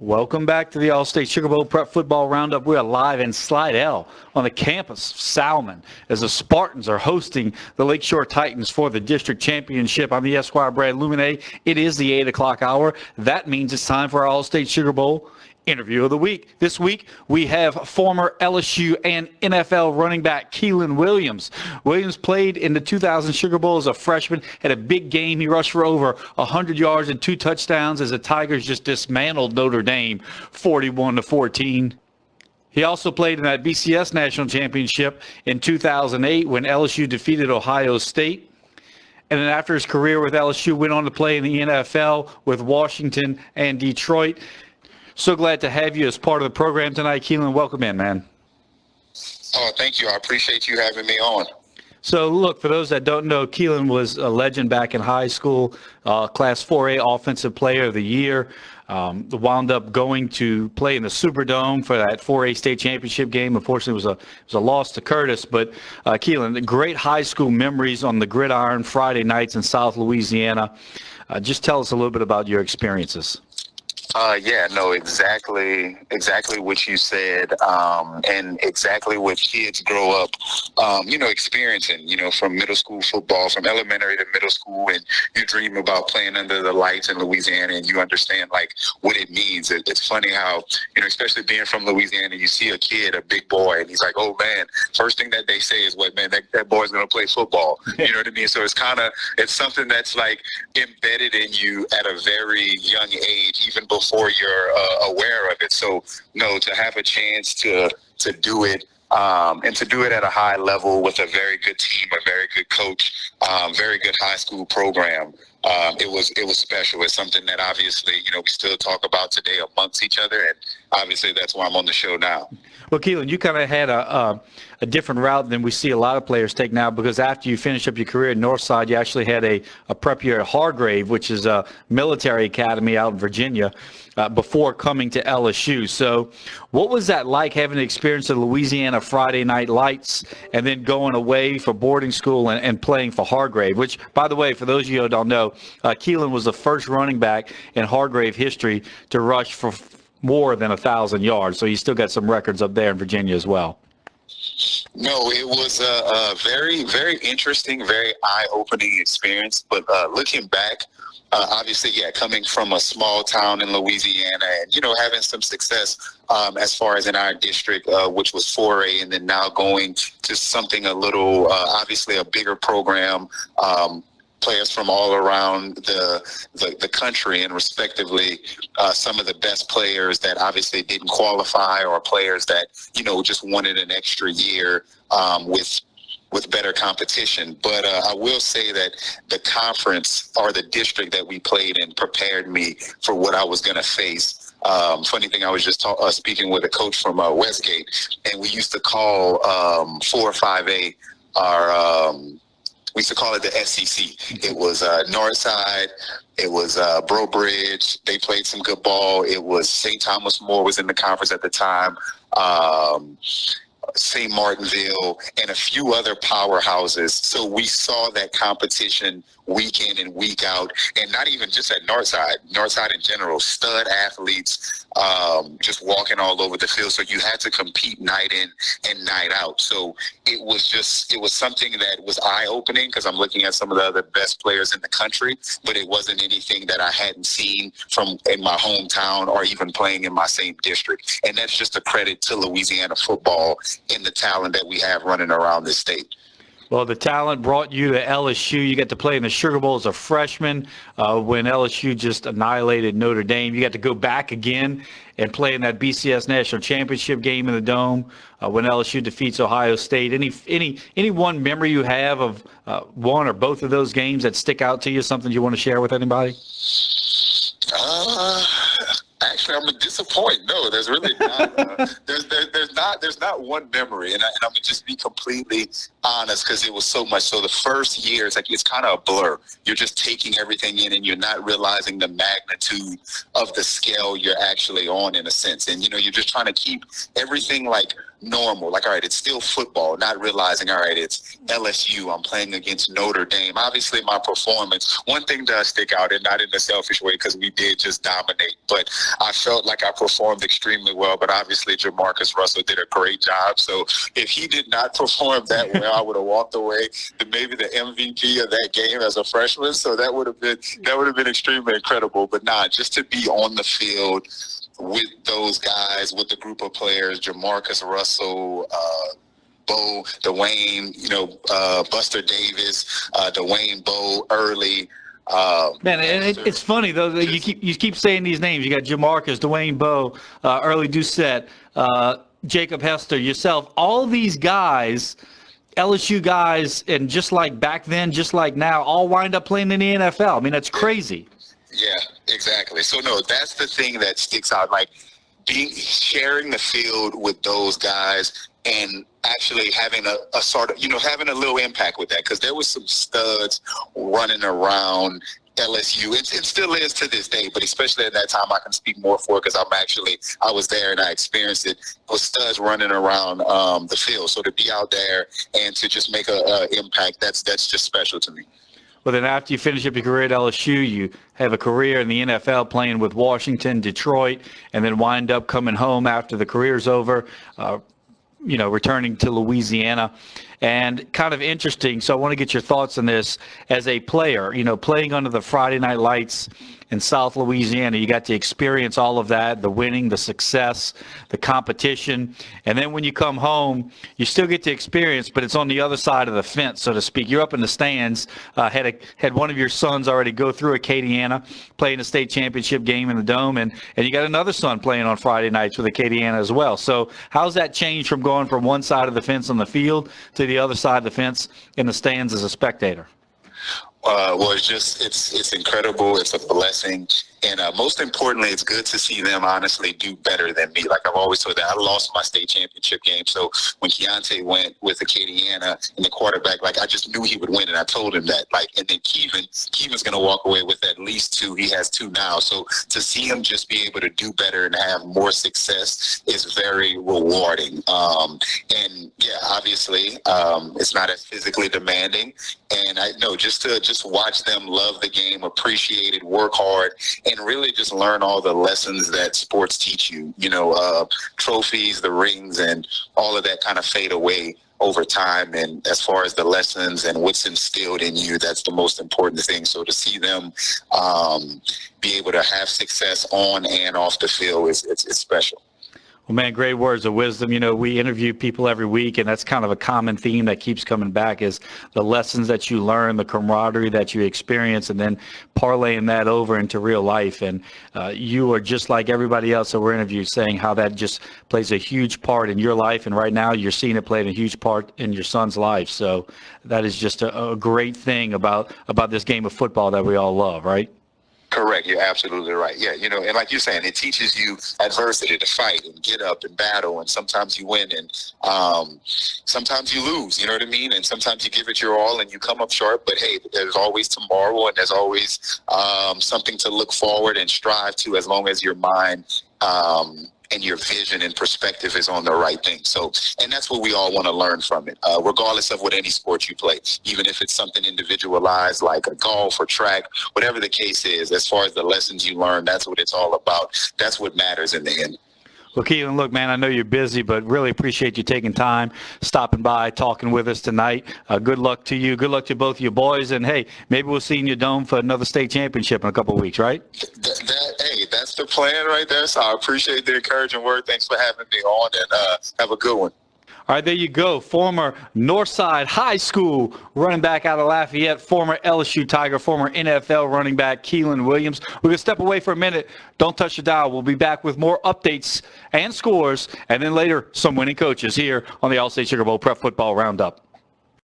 Welcome back to the Allstate Sugar Bowl Prep Football Roundup. We are live in Slidell on the campus of Salmon as the Spartans are hosting the Lakeshore Titans for the district championship. I'm the Esquire Brad Lumine. It is the 8 o'clock hour. That means it's time for our Allstate Sugar Bowl interview of the week. This week, we have former LSU and NFL running back Keiland Williams. Williams played in the 2000 Sugar Bowl as a freshman, had a big game. He rushed for over 100 yards and 2 touchdowns as the Tigers just dismantled Notre Dame 41-14. He also played in that BCS National Championship in 2008 when LSU defeated Ohio State. And then after his career with LSU, went on to play in the NFL with Washington and Detroit. So glad to have you as part of the program tonight, Keiland. Welcome in, man. Oh, thank you. I appreciate you having me on. So, look, for those that don't know, Keiland was a legend back in high school, Class 4A Offensive Player of the Year. Wound up going to play in the Superdome for that 4A state championship game. Unfortunately, it was a loss to Curtis. But, Keiland, great high school memories on the gridiron Friday nights in South Louisiana. Just tell us a little bit about your experiences. Exactly what you said, and exactly what kids grow up, experiencing, from middle school football, from elementary to middle school, and you dream about playing under the lights in Louisiana, and you understand, what it means. It's funny how, especially being from Louisiana, you see a kid, a big boy, and he's like, oh, man, first thing that they say is, that boy's going to play football. You know what I mean? So it's something that's, embedded in you at a very young age, even before you're aware of it. So, to have a chance to do it, and to do it at a high level with a very good team, a very good coach, very good high school program, it was special. It's something that obviously, we still talk about today amongst each other, and obviously that's why I'm on the show now. Well, Keiland, you kind of had a different route than we see a lot of players take now, because after you finish up your career at Northside, you actually had a prep year at Hargrave, which is a military academy out in Virginia, before coming to LSU. So what was that like, having the experience of Louisiana Friday Night Lights and then going away for boarding school and playing for Hargrave, which, by the way, for those of you who don't know, Keiland was the first running back in Hargrave history to rush for more than 1,000 yards. So you still got some records up there in Virginia as well. No, it was a very, very interesting, very eye-opening experience. But looking back, obviously, coming from a small town in Louisiana and, having some success as far as in our district, which was 4A, and then now going to something a little, obviously a bigger program, players from all around the country, and respectively some of the best players that obviously didn't qualify, or players that just wanted an extra year with better competition. But I will say that the conference, or the district that we played in, prepared me for what I was going to face. Funny thing, I was just speaking with a coach from Westgate, and we used to call 4 or 5A we used to call it the SEC. It was Northside. It was Bro Bridge. They played some good ball. It was St. Thomas More was in the conference at the time. St. Martinville, and a few other powerhouses. So we saw that competition week in and week out, and not even just at Northside in general, stud athletes just walking all over the field. So you had to compete night in and night out. So it was something that was eye-opening, because I'm looking at some of the other best players in the country, but it wasn't anything that I hadn't seen in my hometown or even playing in my same district. And that's just a credit to Louisiana football and the talent that we have running around this state. Well, the talent brought you to LSU. You got to play in the Sugar Bowl as a freshman when LSU just annihilated Notre Dame. You got to go back again and play in that BCS National Championship game in the Dome when LSU defeats Ohio State. Any one memory you have of one or both of those games that stick out to you, something you want to share with anybody? Actually, I'm gonna disappoint. No, there's really not. There's not one memory, and I'm gonna just be completely honest, because it was so much. So the first year, it's kind of a blur. You're just taking everything in, and you're not realizing the magnitude of the scale you're actually on, in a sense. And you're just trying to keep everything normal. Like, all right, it's still football, not realizing, all right, it's LSU. I'm playing against Notre Dame. Obviously, my performance, one thing does stick out, and not in a selfish way because we did just dominate, but I felt like I performed extremely well. But obviously, Jamarcus Russell did a great job. So if he did not perform that well, I would have walked away to maybe the MVP of that game as a freshman. So that would have been extremely incredible. But just to be on the field with those guys, with the group of players, Jamarcus Russell, Bo, Dwayne, Buster Davis, Dwayne Bowe, Early. Man, it's funny though that you keep saying these names. You got Jamarcus, Dwayne Bowe, Early Doucette, Jacob Hester, yourself. All these guys, LSU guys, and just like back then, just like now, all wind up playing in the NFL. I mean, that's crazy. Yeah, exactly. So no, that's the thing that sticks out. Like sharing the field with those guys and actually having a sort of, having a little impact with that, because there was some studs running around LSU. It still is to this day, but especially at that time, I can speak more for it because I was there and I experienced it. Was studs running around the field. So to be out there and to just make a impact, that's just special to me. Well, then after you finish up your career at LSU, you have a career in the NFL playing with Washington, Detroit, and then wind up coming home after the career's over, returning to Louisiana. And kind of interesting, so I want to get your thoughts on this as a player, playing under the Friday Night Lights in South Louisiana. You got to experience all of that, the winning, the success, the competition. And then when you come home, you still get to experience, but it's on the other side of the fence, so to speak. You're up in the stands, had one of your sons already go through Acadiana, playing a state championship game in the Dome, and you got another son playing on Friday nights with Acadiana as well. So how's that changed from going from one side of the fence on the field to the other side of the fence in the stands as a spectator? Well, it's incredible. It's a blessing. And most importantly, it's good to see them honestly do better than me. Like I've always told that I lost my state championship game. So when Keontae went with Acadiana and the quarterback, like I just knew he would win. And I told him that. And then Keevan's going to walk away with at least 2. He has 2 now. So to see him just be able to do better and have more success is very rewarding. And yeah, obviously, it's not as physically demanding. And I know just watch them love the game, appreciate it, work hard, and really just learn all the lessons that sports teach you. Trophies, the rings, and all of that kind of fade away over time. And as far as the lessons and what's instilled in you, that's the most important thing. So to see them be able to have success on and off the field it's special. Well, man, great words of wisdom. We interview people every week, and that's kind of a common theme that keeps coming back is the lessons that you learn, the camaraderie that you experience, and then parlaying that over into real life. And you are just like everybody else that we're interviewing, saying how that just plays a huge part in your life. And right now you're seeing it playing a huge part in your son's life. So that is just a great thing about this game of football that we all love, right? Correct. You're absolutely right. Yeah, and like you're saying, it teaches you adversity, to fight and get up and battle. And sometimes you win and sometimes you lose, you know what I mean? And sometimes you give it your all and you come up short. But, hey, there's always tomorrow and there's always something to look forward and strive to as long as your mind and your vision and perspective is on the right thing. So, and that's what we all want to learn from it, regardless of what any sport you play, even if it's something individualized like a golf or track, whatever the case is, as far as the lessons you learn, that's what it's all about. That's what matters in the end. Well, Keiland, look, man, I know you're busy, but really appreciate you taking time, stopping by, talking with us tonight. Good luck to you. Good luck to both of your boys. And, hey, maybe we'll see you in your Dome for another state championship in a couple of weeks, right? Hey, that's the plan right there. So I appreciate the encouraging word. Thanks for having me on, and have a good one. All right, there you go. Former Northside High School running back out of Lafayette, former LSU Tiger, former NFL running back Keiland Williams. We're going to step away for a minute. Don't touch the dial. We'll be back with more updates and scores, and then later some winning coaches here on the Allstate Sugar Bowl Prep Football Roundup.